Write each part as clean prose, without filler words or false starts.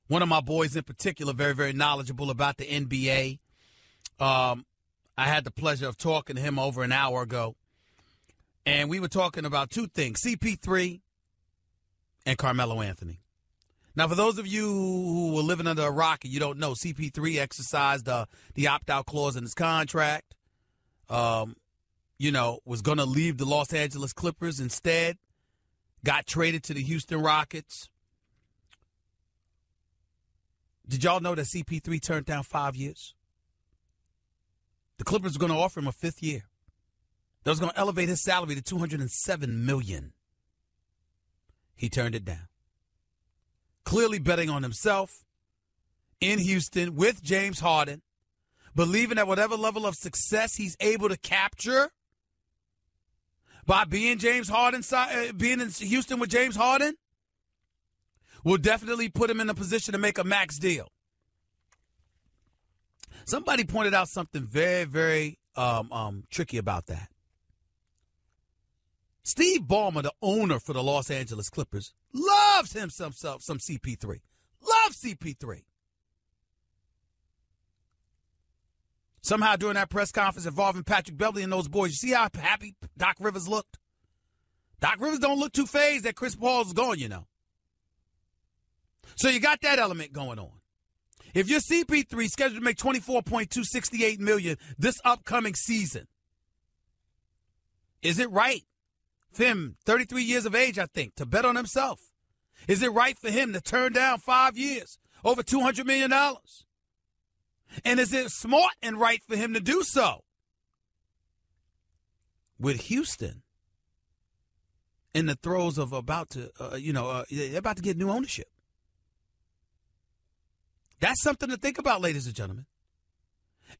One of my boys in particular, very, very knowledgeable about the NBA. I had the pleasure of talking to him over an hour ago. And we were talking about two things, CP3 and Carmelo Anthony. Now, for those of you who were living under a rock and you don't know, CP3 exercised the opt-out clause in his contract. Was going to leave the Los Angeles Clippers instead. Got traded to the Houston Rockets. Did y'all know that CP3 turned down 5 years? The Clippers were going to offer him a fifth year. That was going to elevate his salary to $207 million. He turned it down. Clearly betting on himself in Houston with James Harden, believing that whatever level of success he's able to capture by being being in Houston with James Harden will definitely put him in a position to make a max deal. Somebody pointed out something very, very tricky about that. Steve Ballmer, the owner for the Los Angeles Clippers, loves himself some CP3. Loves CP3. Somehow during that press conference involving Patrick Beverley and those boys, you see how happy Doc Rivers looked? Doc Rivers don't look too fazed that Chris Paul's gone, you know. So you got that element going on. If you're CP3 scheduled to make $24.268 million this upcoming season, is it right for him, 33 years of age, I think, to bet on himself? Is it right for him to turn down 5 years, over $200 million? And is it smart and right for him to do so? With Houston in the throes of about to get new ownership. That's something to think about, ladies and gentlemen.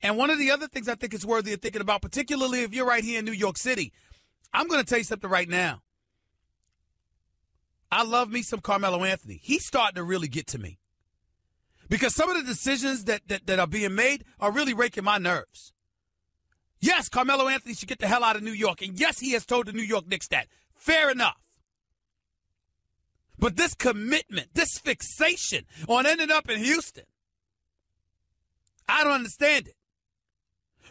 And one of the other things I think is worthy of thinking about, particularly if you're right here in New York City, I'm going to tell you something right now. I love me some Carmelo Anthony. He's starting to really get to me. Because some of the decisions that are being made are really raking my nerves. Yes, Carmelo Anthony should get the hell out of New York. And yes, he has told the New York Knicks that. Fair enough. But this commitment, this fixation on ending up in Houston, I don't understand it.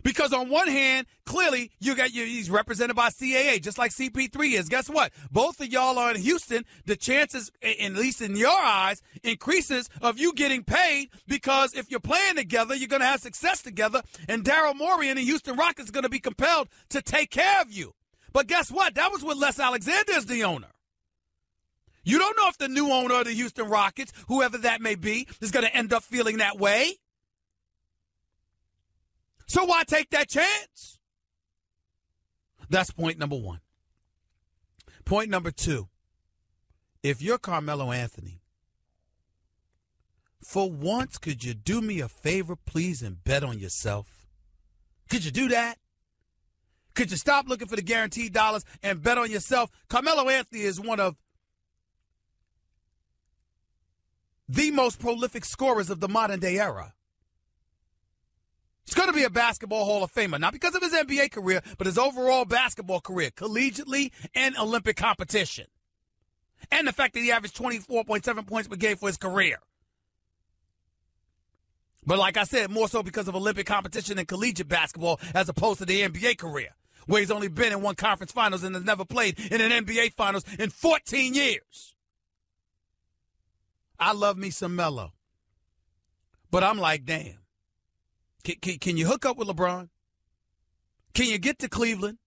Because on one hand, clearly, he's represented by CAA, just like CP3 is. Guess what? Both of y'all are in Houston. The chances, at least in your eyes, increases of you getting paid because if you're playing together, you're going to have success together, and Daryl Morey and the Houston Rockets are going to be compelled to take care of you. But guess what? That was with Les Alexander as the owner. You don't know if the new owner of the Houston Rockets, whoever that may be, is going to end up feeling that way. So why take that chance? That's point number one. Point number two, if you're Carmelo Anthony, for once, could you do me a favor, please, and bet on yourself? Could you do that? Could you stop looking for the guaranteed dollars and bet on yourself? Carmelo Anthony is one of the most prolific scorers of the modern day era. He's going to be a basketball Hall of Famer, not because of his NBA career, but his overall basketball career, collegiately and Olympic competition. And the fact that he averaged 24.7 points per game for his career. But like I said, more so because of Olympic competition and collegiate basketball as opposed to the NBA career, where he's only been in one conference finals and has never played in an NBA finals in 14 years. I love me some Melo. But I'm like, damn. Can you hook up with LeBron? Can you get to Cleveland?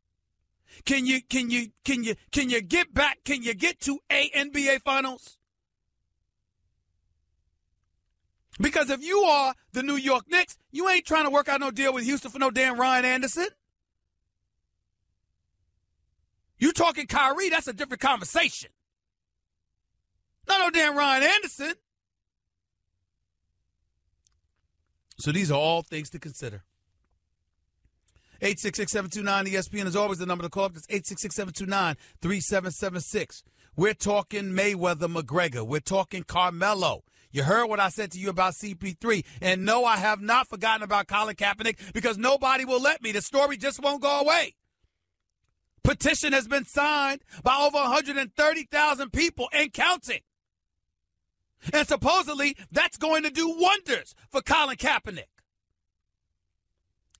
Can you get back? Can you get to a NBA Finals? Because if you are the New York Knicks, you ain't trying to work out no deal with Houston for no damn Ryan Anderson. You talking Kyrie, that's a different conversation. Not no damn Ryan Anderson. So these are all things to consider. 866-729-ESPN is always the number to call up. That's 866-729-3776. We're talking Mayweather McGregor. We're talking Carmelo. You heard what I said to you about CP3. And no, I have not forgotten about Colin Kaepernick because nobody will let me. The story just won't go away. Petition has been signed by over 130,000 people and counting. And supposedly that's going to do wonders for Colin Kaepernick.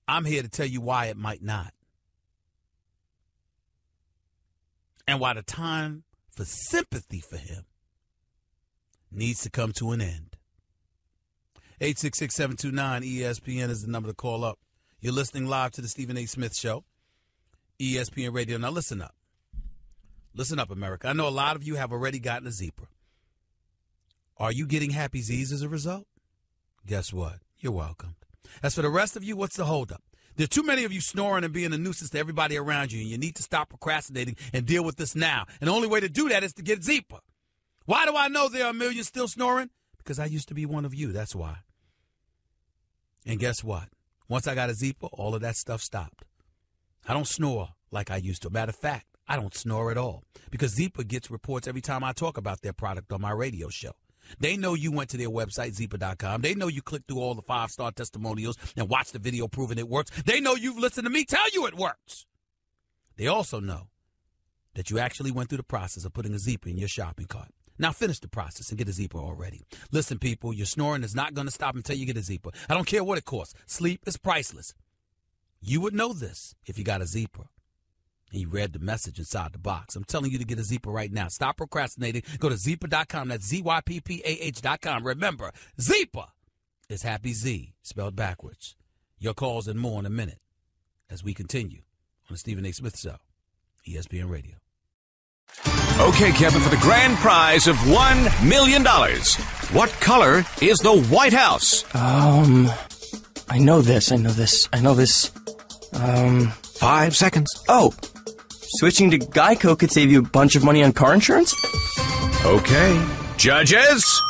I'm here to tell you why it might not. And why the time for sympathy for him needs to come to an end. 866-729-ESPN is the number to call up. You're listening live to the Stephen A. Smith Show, ESPN Radio. Now listen up. Listen up, America. I know a lot of you have already gotten a zebra. Are you getting happy Z's as a result? Guess what? You're welcome. As for the rest of you, what's the holdup? There are too many of you snoring and being a nuisance to everybody around you, and you need to stop procrastinating and deal with this now. And the only way to do that is to get zebra. Why do I know there are millions still snoring? Because I used to be one of you. That's why. And guess what? Once I got a zebra, all of that stuff stopped. I don't snore like I used to. Matter of fact, I don't snore at all. Because Zebra gets reports every time I talk about their product on my radio show. They know you went to their website, Zebra.com. They know you clicked through all the 5-star testimonials and watched the video proving it works. They know you've listened to me tell you it works. They also know that you actually went through the process of putting a Zebra in your shopping cart. Now finish the process and get a Zebra already. Listen, people, your snoring is not going to stop until you get a Zebra. I don't care what it costs. Sleep is priceless. You would know this if you got a Zebra and you read the message inside the box. I'm telling you to get a Zebra right now. Stop procrastinating. Go to Zebra.com. That's ZYPPAH.com. Remember, Zebra is Happy Z, spelled backwards. Your calls and more in a minute as we continue on the Stephen A. Smith Show, ESPN Radio. Okay, Kevin, for the grand prize of $1 million, what color is the White House? I know this. 5 seconds. Oh, switching to Geico could save you a bunch of money on car insurance? Okay. Judges?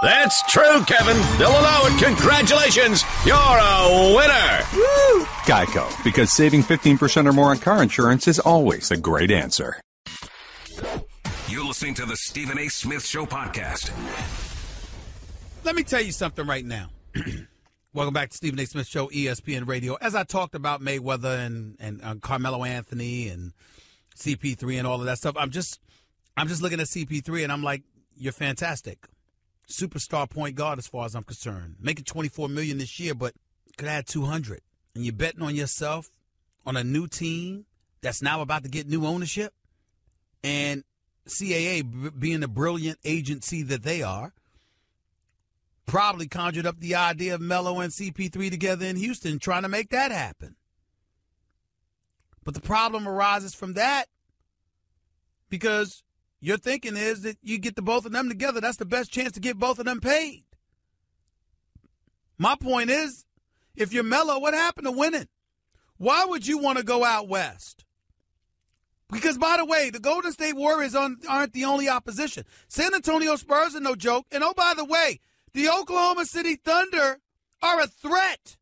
That's true, Kevin. They'll allow it. Congratulations. You're a winner. Woo! Geico, because saving 15% or more on car insurance is always a great answer. You're listening to the Stephen A. Smith Show podcast. Let me tell you something right now. Welcome back to Stephen A. Smith Show, ESPN Radio. As I talked about Mayweather and Carmelo Anthony and CP3 and all of that stuff, I'm just looking at CP3 and I'm like, you're fantastic. Superstar point guard as far as I'm concerned. Making $24 million this year, but could add 200. And you're betting on yourself on a new team that's now about to get new ownership. And CAA, being the brilliant agency that they are, probably conjured up the idea of Melo and CP3 together in Houston, trying to make that happen. But the problem arises from that because your thinking is that you get the both of them together, that's the best chance to get both of them paid. My point is, if you're Melo, what happened to winning? Why would you want to go out west? Because, by the way, the Golden State Warriors aren't the only opposition. San Antonio Spurs are no joke. And, oh, by the way, the Oklahoma City Thunder are a threat.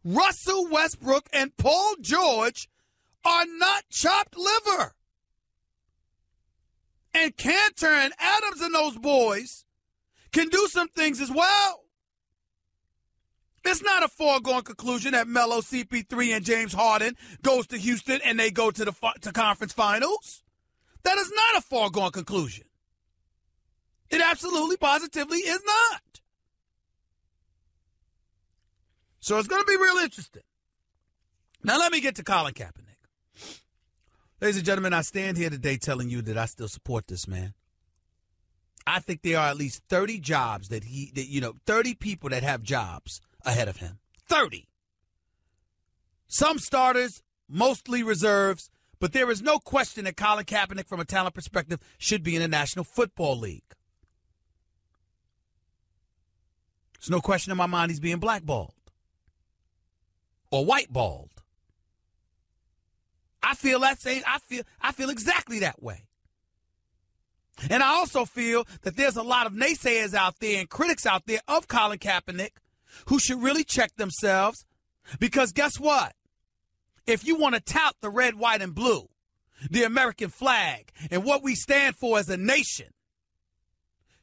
Russell Westbrook and Paul George are not chopped liver. And Cantor and Adams and those boys can do some things as well. It's not a foregone conclusion that Melo, CP3, and James Harden goes to Houston and they go to the conference finals. That is not a foregone conclusion. It absolutely, positively is not. So it's going to be real interesting. Now let me get to Colin Kaepernick. Ladies and gentlemen, I stand here today telling you that I still support this man. I think there are at least 30 jobs 30 people that have jobs ahead of him. 30. Some starters, mostly reserves, but there is no question that Colin Kaepernick, from a talent perspective, should be in the National Football League. There's no question in my mind he's being blackballed or whiteballed. I feel exactly that way. And I also feel that there's a lot of naysayers out there and critics out there of Colin Kaepernick who should really check themselves, because guess what? If you want to tout the red, white, and blue, the American flag, and what we stand for as a nation,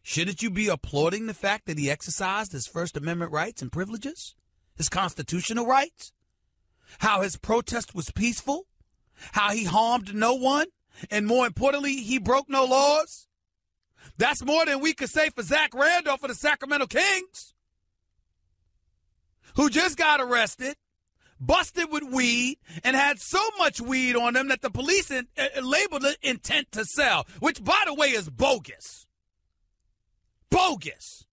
shouldn't you be applauding the fact that he exercised his First Amendment rights and privileges, his constitutional rights, how his protest was peaceful, how he harmed no one, and more importantly, he broke no laws? That's more than we could say for Zach Randolph for the Sacramento Kings, who just got arrested, busted with weed, and had so much weed on them that the police labeled it intent to sell, which, by the way, is bogus. Bogus.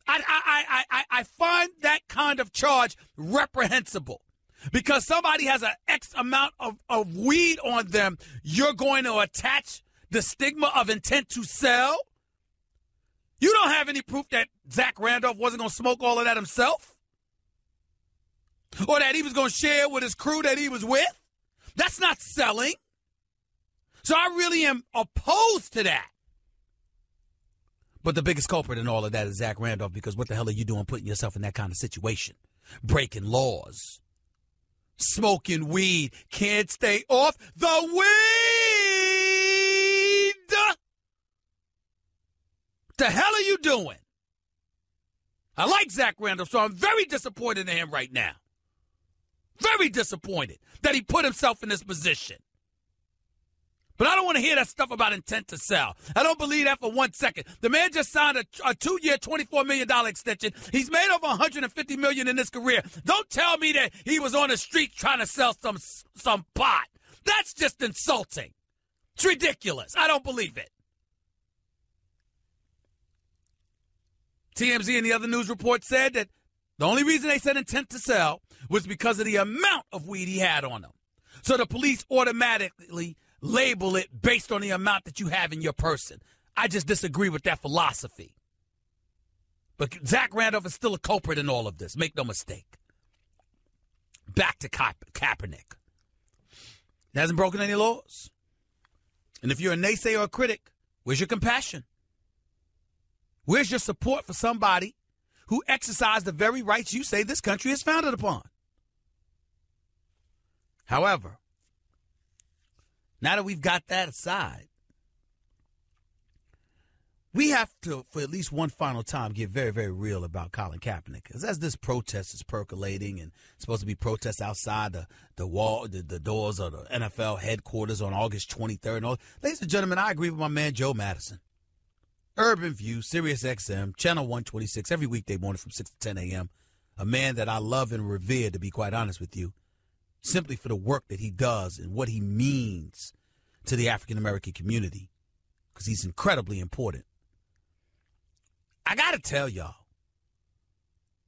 I find that kind of charge reprehensible. Because somebody has an X amount of weed on them, you're going to attach the stigma of intent to sell? You don't have any proof that Zach Randolph wasn't going to smoke all of that himself? Or that he was going to share with his crew that he was with? That's not selling. So I really am opposed to that. But the biggest culprit in all of that is Zach Randolph, because what the hell are you doing putting yourself in that kind of situation? Breaking laws. Smoking weed. Can't stay off the weed. The hell are you doing? I like Zach Randolph, so I'm very disappointed in him right now. Very disappointed that he put himself in this position. But I don't want to hear that stuff about intent to sell. I don't believe that for 1 second. The man just signed a 2-year, $24 million extension. He's made over $150 million in his career. Don't tell me that he was on the street trying to sell some pot. That's just insulting. It's ridiculous. I don't believe it. TMZ and the other news reports said that the only reason they said intent to sell was because of the amount of weed he had on him. So the police automatically label it based on the amount that you have in your person. I just disagree with that philosophy. But Zach Randolph is still a culprit in all of this. Make no mistake. Back to Kaepernick. He hasn't broken any laws. And if you're a naysayer or a critic, where's your compassion? Where's your support for somebody who exercised the very rights you say this country is founded upon? However, now that we've got that aside, we have to, for at least one final time, get very, very real about Colin Kaepernick. Because as this protest is percolating and supposed to be protests outside the doors of the NFL headquarters on August 23rd. And all, ladies and gentlemen, I agree with my man Joe Madison. Urban View, Sirius XM, Channel 126, every weekday morning from 6 to 10 a.m. A man that I love and revere, to be quite honest with you, simply for the work that he does and what he means to the African-American community, because he's incredibly important. I got to tell y'all,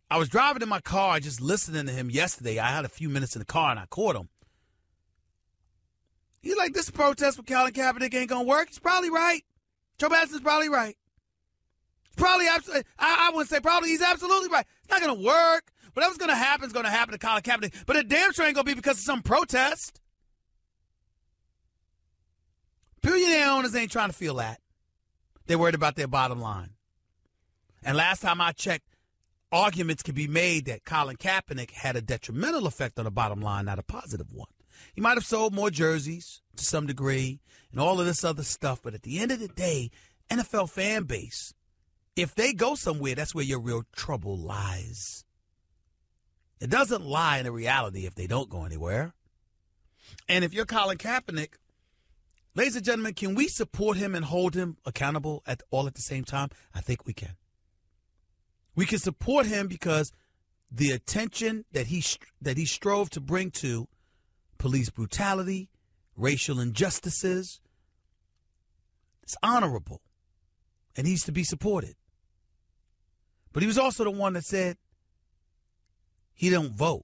I was driving in my car just listening to him yesterday. I had a few minutes in the car and I caught him. He's like, this protest with Colin Kaepernick ain't going to work. He's probably right. Joe Madison's probably right. Probably, I wouldn't say probably, he's absolutely right. It's not going to work. Whatever's going to happen is going to happen to Colin Kaepernick. But it damn sure ain't going to be because of some protest. Billionaire owners ain't trying to feel that. They're worried about their bottom line. And last time I checked, arguments could be made that Colin Kaepernick had a detrimental effect on the bottom line, not a positive one. He might have sold more jerseys to some degree and all of this other stuff. But at the end of the day, NFL fan base, if they go somewhere, that's where your real trouble lies. It doesn't lie in the reality if they don't go anywhere. And if you're Colin Kaepernick, ladies and gentlemen, can we support him and hold him accountable all at the same time? I think we can. We can support him because the attention that he strove to bring to police brutality, racial injustices, it's honorable, and he's to be supported. But he was also the one that said he don't vote.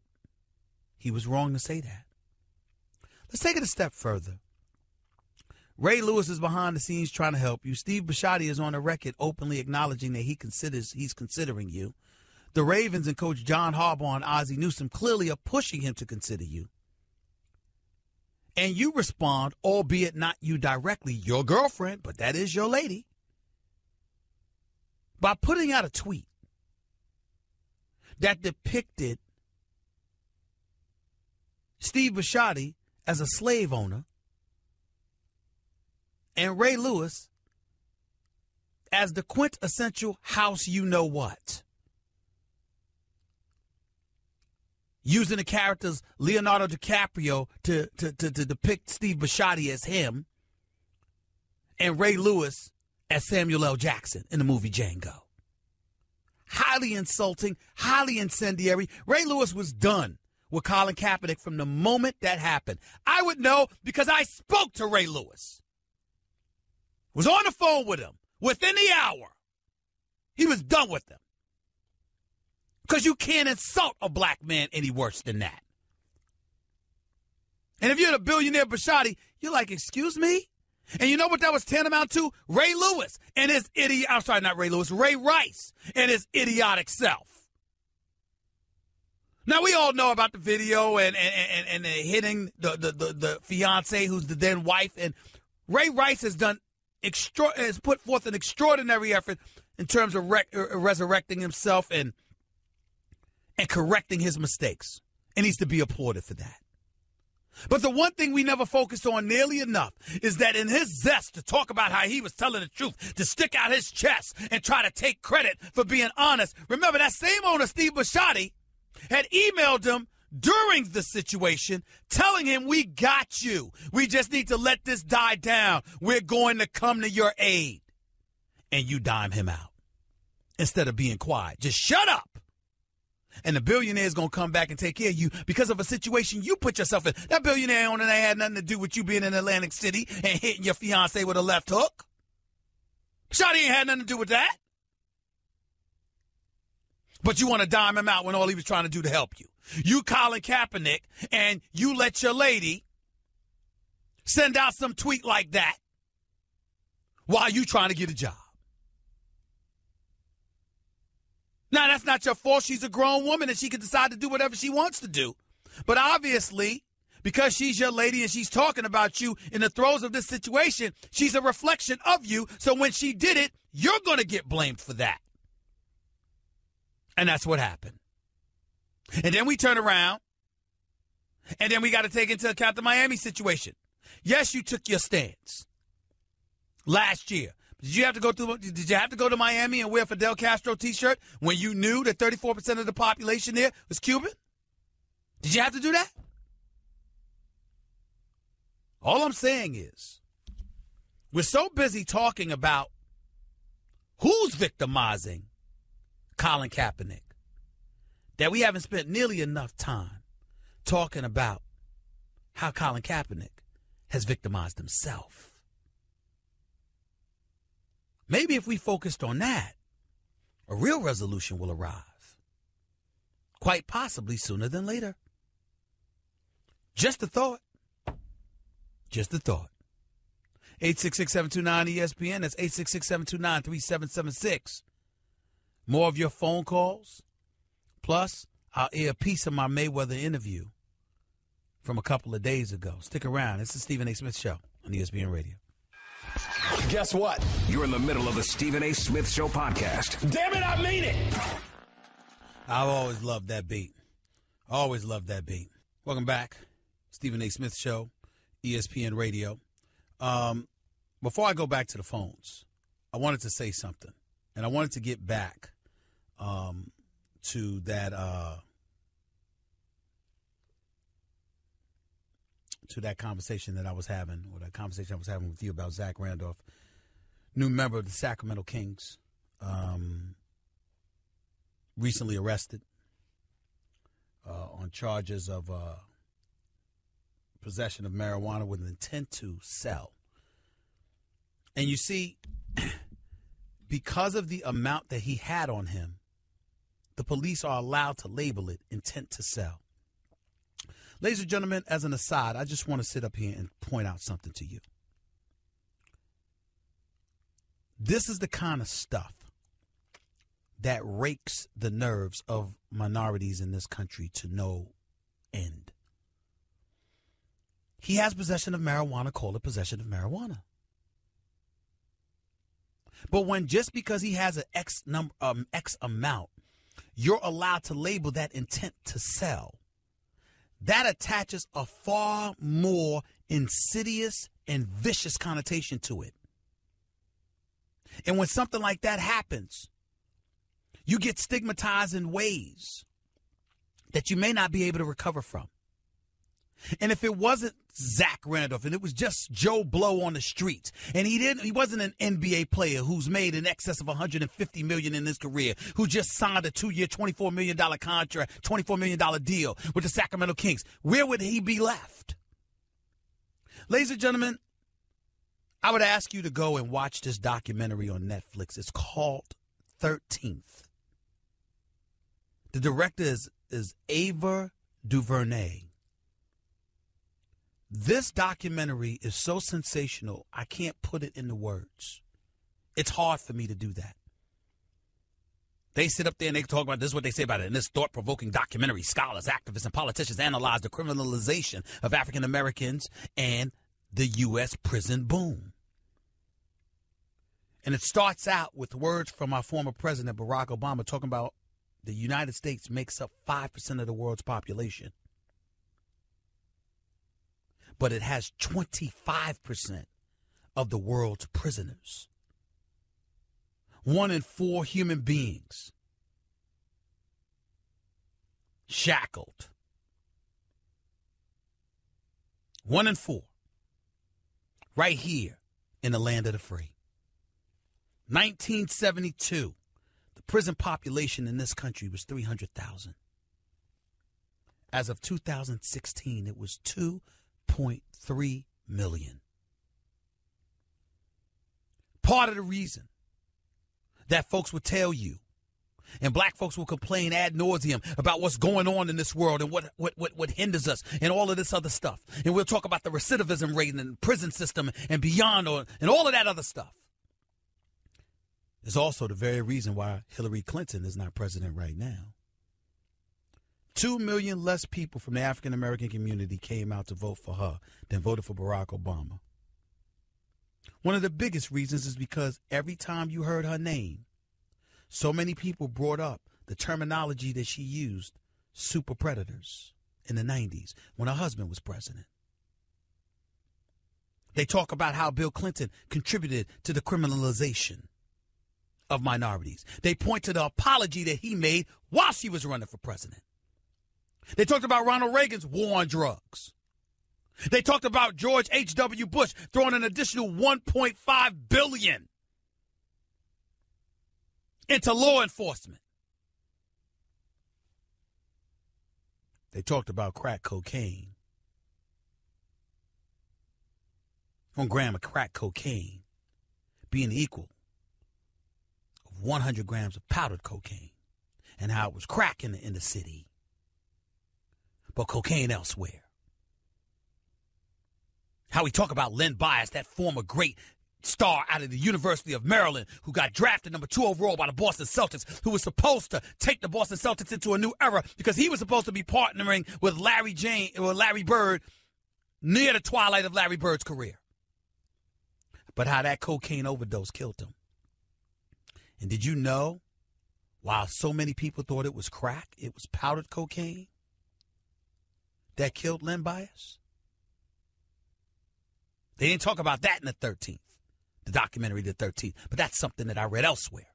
He was wrong to say that. Let's take it a step further. Ray Lewis is behind the scenes trying to help you. Steve Bisciotti is on the record openly acknowledging that he's considering you. The Ravens and Coach John Harbaugh and Ozzie Newsome clearly are pushing him to consider you. And you respond, albeit not you directly, your girlfriend, but that is your lady, by putting out a tweet that depicted Steve Bisciotti as a slave owner and Ray Lewis as the quintessential house you-know-what. Using the characters Leonardo DiCaprio to depict Steve Bisciotti as him and Ray Lewis as Samuel L. Jackson in the movie Django. Highly insulting, highly incendiary. Ray Lewis was done with Colin Kaepernick from the moment that happened. I would know because I spoke to Ray Lewis. Was on the phone with him within the hour. He was done with them. Because you can't insult a black man any worse than that. And if you're the billionaire Bashotti, you're like, excuse me? And you know what that was tantamount to? Ray Lewis and his Ray Rice and his idiotic self. Now, we all know about the video and hitting the fiance who's the then wife. And Ray Rice has put forth an extraordinary effort in terms of resurrecting himself and correcting his mistakes. And he's to be applauded for that. But the one thing we never focused on nearly enough is that in his zest to talk about how he was telling the truth, to stick out his chest and try to take credit for being honest. Remember, that same owner, Steve Bashotti, had emailed him during the situation telling him, we got you. We just need to let this die down. We're going to come to your aid. And you dime him out. Instead of being quiet. Just shut up. And the billionaire is going to come back and take care of you because of a situation you put yourself in. That billionaire owner ain't had nothing to do with you being in Atlantic City and hitting your fiance with a left hook. Shotty ain't had nothing to do with that. But you want to dime him out when all he was trying to do to help you. You Colin Kaepernick, and you let your lady send out some tweet like that while you trying to get a job. Now, that's not your fault. She's a grown woman and she can decide to do whatever she wants to do. But obviously, because she's your lady and she's talking about you in the throes of this situation, she's a reflection of you. So when she did it, you're going to get blamed for that. And that's what happened. And then we turn around and then we got to take into account the Miami situation. Yes, you took your stance last year. Did you have to go to Miami and wear a Fidel Castro T-shirt when you knew that 34% of the population there was Cuban? Did you have to do that? All I'm saying is we're so busy talking about who's victimizing Colin Kaepernick that we haven't spent nearly enough time talking about how Colin Kaepernick has victimized himself. Maybe if we focused on that, a real resolution will arrive. Quite possibly sooner than later. Just a thought. Just a thought. 866-729-ESPN. That's 866-729-3776. More of your phone calls. Plus, I'll air a piece of my Mayweather interview from a couple of days ago. Stick around. It's the Stephen A. Smith Show on ESPN Radio. Guess what? You're in the middle of the Stephen A. Smith Show podcast. Damn it, I mean it. I've always loved that beat. Always loved that beat. Welcome back. Stephen A. Smith Show, ESPN Radio. Before I go back to the phones, I wanted to say something. And I wanted to get back to that conversation that I was having, or that conversation I was having with you about Zach Randolph, new member of the Sacramento Kings, recently arrested on charges of possession of marijuana with an intent to sell. And you see, because of the amount that he had on him, the police are allowed to label it intent to sell. Ladies and gentlemen, as an aside, I just want to sit up here and point out something to you. This is the kind of stuff that rakes the nerves of minorities in this country to no end. He has possession of marijuana, call it possession of marijuana. But when just because he has an X amount, you're allowed to label that intent to sell, that attaches a far more insidious and vicious connotation to it. And when something like that happens, you get stigmatized in ways that you may not be able to recover from. And if it wasn't Zach Randolph, and it was just Joe Blow on the streets. And he wasn't an NBA player who's made in excess of $150 million in his career, who just signed a 2-year, $24 million contract, $24 million deal with the Sacramento Kings. Where would he be left? Ladies and gentlemen, I would ask you to go and watch this documentary on Netflix. It's called 13th. The director is Ava DuVernay. This documentary is so sensational, I can't put it into words. It's hard for me to do that. They sit up there and they talk about this, is what they say about it. In this thought-provoking documentary, scholars, activists, and politicians analyze the criminalization of African Americans and the U.S. prison boom. And it starts out with words from our former president, Barack Obama, talking about the United States makes up 5% of the world's population. But it has 25% of the world's prisoners. 1 in 4 human beings shackled. 1 in 4. Right here in the land of the free. 1972, the prison population in this country was 300,000. As of 2016, it was 2.3 million. Part of the reason that folks would tell you, and black folks will complain ad nauseum about what's going on in this world and what hinders us and all of this other stuff. And we'll talk about the recidivism rate and the prison system and beyond and all of that other stuff. It's also the very reason why Hillary Clinton is not president right now. 2 million less people from the African American community came out to vote for her than voted for Barack Obama. One of the biggest reasons is because every time you heard her name, so many people brought up the terminology that she used, super predators, in the 90s when her husband was president. They talk about how Bill Clinton contributed to the criminalization of minorities. They point to the apology that he made while she was running for president. They talked about Ronald Reagan's war on drugs. They talked about George H.W. Bush throwing an additional $1.5 billion into law enforcement. They talked about crack cocaine. 1 gram of crack cocaine being equal of 100 grams of powdered cocaine, and how it was crack in the city, but cocaine elsewhere. How we talk about Len Bias, that former great star out of the University of Maryland who got drafted number 2 overall by the Boston Celtics, who was supposed to take the Boston Celtics into a new era because he was supposed to be partnering with Larry Bird near the twilight of Larry Bird's career. But how that cocaine overdose killed him. And did you know, while so many people thought it was crack, it was powdered cocaine that killed Len Bias? They didn't talk about that in the 13th, the documentary The 13th, but that's something that I read elsewhere.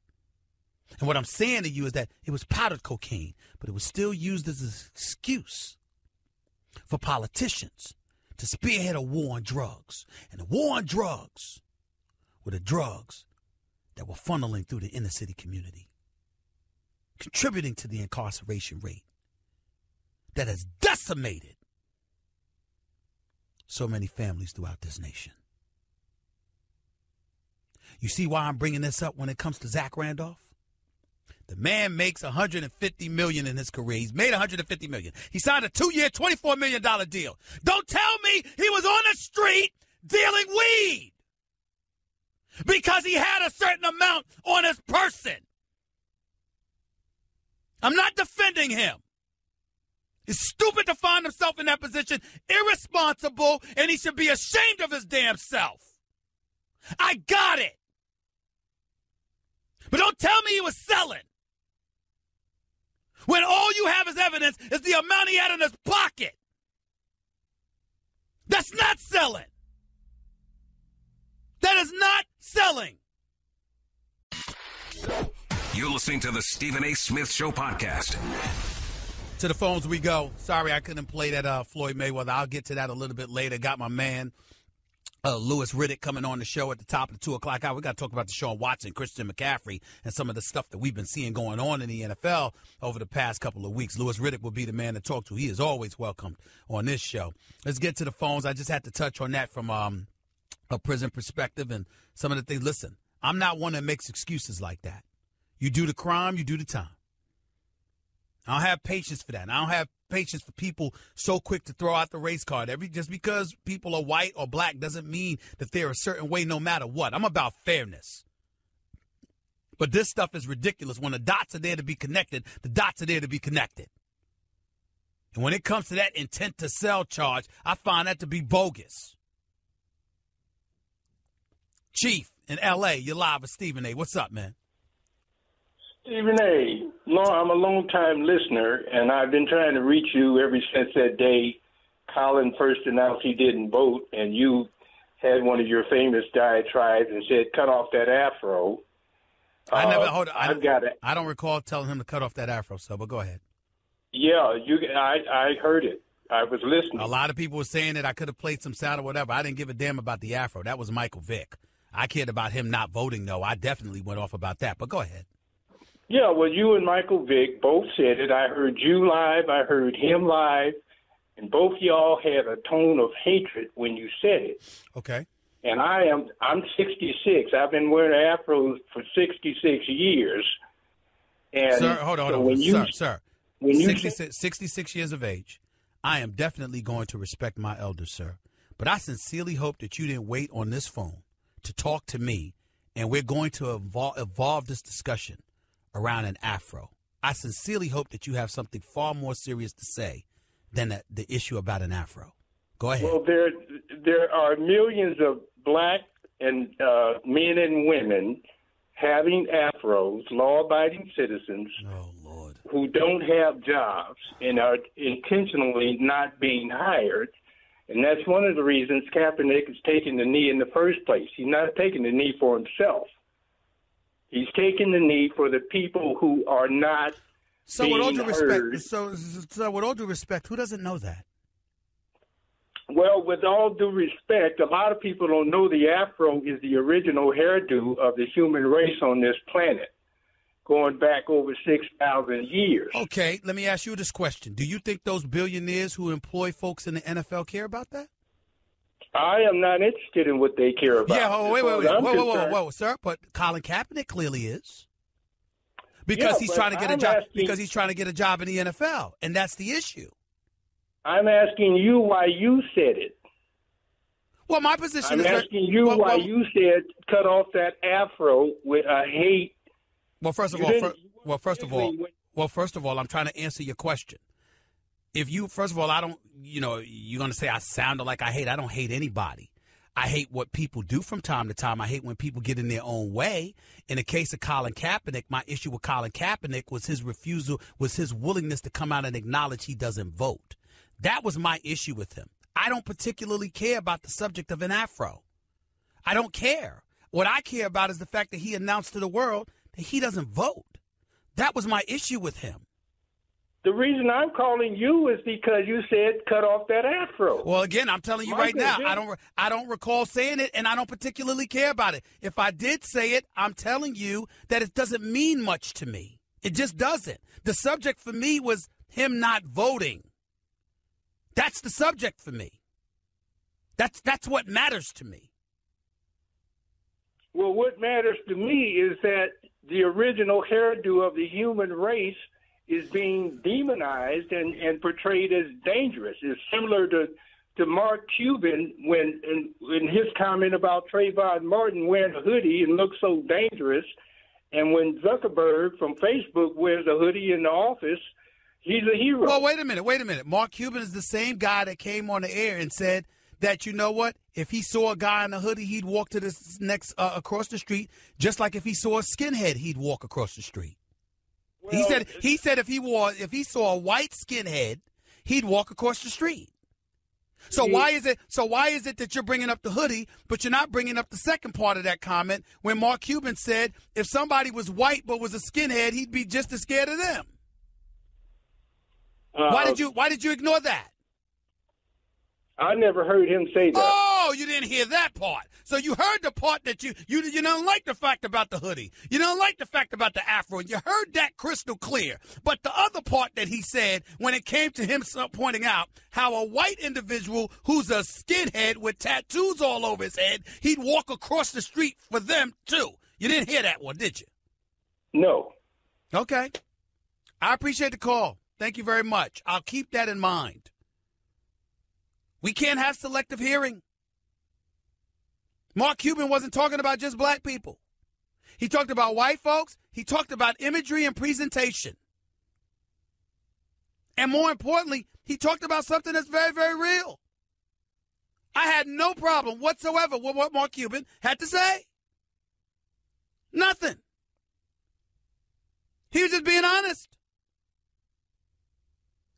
And what I'm saying to you is that it was powdered cocaine, but it was still used as an excuse for politicians to spearhead a war on drugs. And the war on drugs were the drugs that were funneling through the inner city community, contributing to the incarceration rate that has decimated so many families throughout this nation. You see why I'm bringing this up when it comes to Zach Randolph? The man makes $150 million in his career. He's made $150 million. He signed a 2-year, $24 million deal. Don't tell me he was on the street dealing weed because he had a certain amount on his person. I'm not defending him. He's stupid to find himself in that position, irresponsible, and he should be ashamed of his damn self. I got it. But don't tell me he was selling when all you have as evidence is the amount he had in his pocket. That's not selling. That is not selling. You're listening to the Stephen A. Smith Show podcast. To the phones we go. Sorry I couldn't play that Floyd Mayweather. I'll get to that a little bit later. Got my man Louis Riddick coming on the show at the top of the 2 o'clock hour. We got to talk about Deshaun Watson, Christian McCaffrey, and some of the stuff that we've been seeing going on in the NFL over the past couple of weeks. Louis Riddick will be the man to talk to. He is always welcomed on this show. Let's get to the phones. I just had to touch on that from a prison perspective and some of the things. Listen, I'm not one that makes excuses like that. You do the crime, you do the time. I don't have patience for that. I don't have patience for people so quick to throw out the race card. Just because people are white or black doesn't mean that they're a certain way no matter what. I'm about fairness. But this stuff is ridiculous. When the dots are there to be connected, the dots are there to be connected. And when it comes to that intent to sell charge, I find that to be bogus. Chief in L.A., you're live with Stephen A. What's up, man? Stephen A., no, I'm a long-time listener, and I've been trying to reach you ever since that day Colin first announced he didn't vote, and you had one of your famous diatribes and said, cut off that afro. I don't recall telling him to cut off that afro, but go ahead. Yeah, I heard it. I was listening. A lot of people were saying that I could have played some sound or whatever. I didn't give a damn about the afro. That was Michael Vick. I cared about him not voting, though. I definitely went off about that, but go ahead. Yeah, well, you and Michael Vick both said it. I heard you live. I heard him live. And both y'all had a tone of hatred when you said it. Okay. And I'm 66. I've been wearing afros for 66 years. And sir, hold on. Sir. When 66 years of age, I am definitely going to respect my elders, sir. But I sincerely hope that you didn't wait on this phone to talk to me, and we're going to evolve this discussion around an afro. I sincerely hope that you have something far more serious to say than the issue about an afro. Go ahead. Well, there are millions of black and men and women having afros, law-abiding citizens, who don't have jobs and are intentionally not being hired. And that's one of the reasons Kaepernick is taking the knee in the first place. He's not taking the knee for himself. He's taking the knee for the people who are not being with all due respect, heard. So with all due respect, who doesn't know that? Well, with all due respect, a lot of people don't know the afro is the original hairdo of the human race on this planet, going back over 6,000 years. Okay, let me ask you this question. Do you think those billionaires who employ folks in the NFL care about that? I am not interested in what they care about. Yeah, whoa, sir. But Colin Kaepernick clearly is, because he's trying to get a job. Because he's trying to get a job in the NFL, and that's the issue. I'm asking you why you said it. Well, my position is. I'm asking you why you said cut off that afro with a hate. Well, first of all, I'm trying to answer your question. If you, first of all, I don't, you're going to say I sounded like I hate. I don't hate anybody. I hate what people do from time to time. I hate when people get in their own way. In the case of Colin Kaepernick, my issue with Colin Kaepernick was his refusal, was his willingness to come out and acknowledge he doesn't vote. That was my issue with him. I don't particularly care about the subject of an afro. I don't care. What I care about is the fact that he announced to the world that he doesn't vote. That was my issue with him. The reason I'm calling you is because you said cut off that afro. Well, again, I'm telling you right now, I don't recall saying it, and I don't particularly care about it. If I did say it, I'm telling you that it doesn't mean much to me. It just doesn't. The subject for me was him not voting. That's the subject for me. That's what matters to me. Well, what matters to me is that the original hairdo of the human race is being demonized and portrayed as dangerous. It's similar to Mark Cuban when in his comment about Trayvon Martin wearing a hoodie and looks so dangerous, and when Zuckerberg from Facebook wears a hoodie in the office, he's a hero. Well, wait a minute. Mark Cuban is the same guy that came on the air and said that, you know what, if he saw a guy in a hoodie, he'd walk to the next across the street, just like if he saw a skinhead, he'd walk across the street. Well, he said if he saw a white skinhead, he'd walk across the street. So why is it that you're bringing up the hoodie, but you're not bringing up the second part of that comment when Mark Cuban said if somebody was white but was a skinhead, he'd be just as scared of them? Why did you ignore that? I never heard him say that. Oh, you didn't hear that part. So you heard the part that you don't like the fact about the hoodie. You don't like the fact about the afro. You heard that crystal clear. But the other part that he said when it came to him pointing out how a white individual who's a skinhead with tattoos all over his head, he'd walk across the street for them too. You didn't hear that one, did you? No. Okay. I appreciate the call. Thank you very much. I'll keep that in mind. We can't have selective hearing. Mark Cuban wasn't talking about just black people. He talked about white folks. He talked about imagery and presentation. And more importantly, he talked about something that's very, very real. I had no problem whatsoever with what Mark Cuban had to say. Nothing. He was just being honest.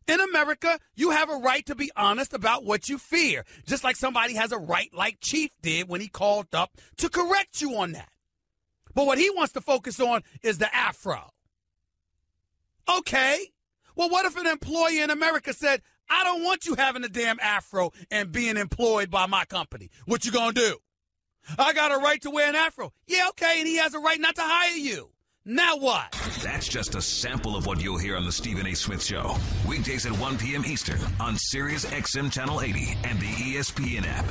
In America, you have a right to be honest about what you fear, just like somebody has a right like Chief did when he called up to correct you on that. But what he wants to focus on is the afro. Okay. Well, what if an employee in America said, I don't want you having a damn afro and being employed by my company? What you gonna do? I got a right to wear an afro. Yeah, okay, and he has a right not to hire you. Now what? That's just a sample of what you'll hear on the Stephen A. Smith Show. Weekdays at 1 p.m. Eastern on Sirius XM Channel 80 and the ESPN app.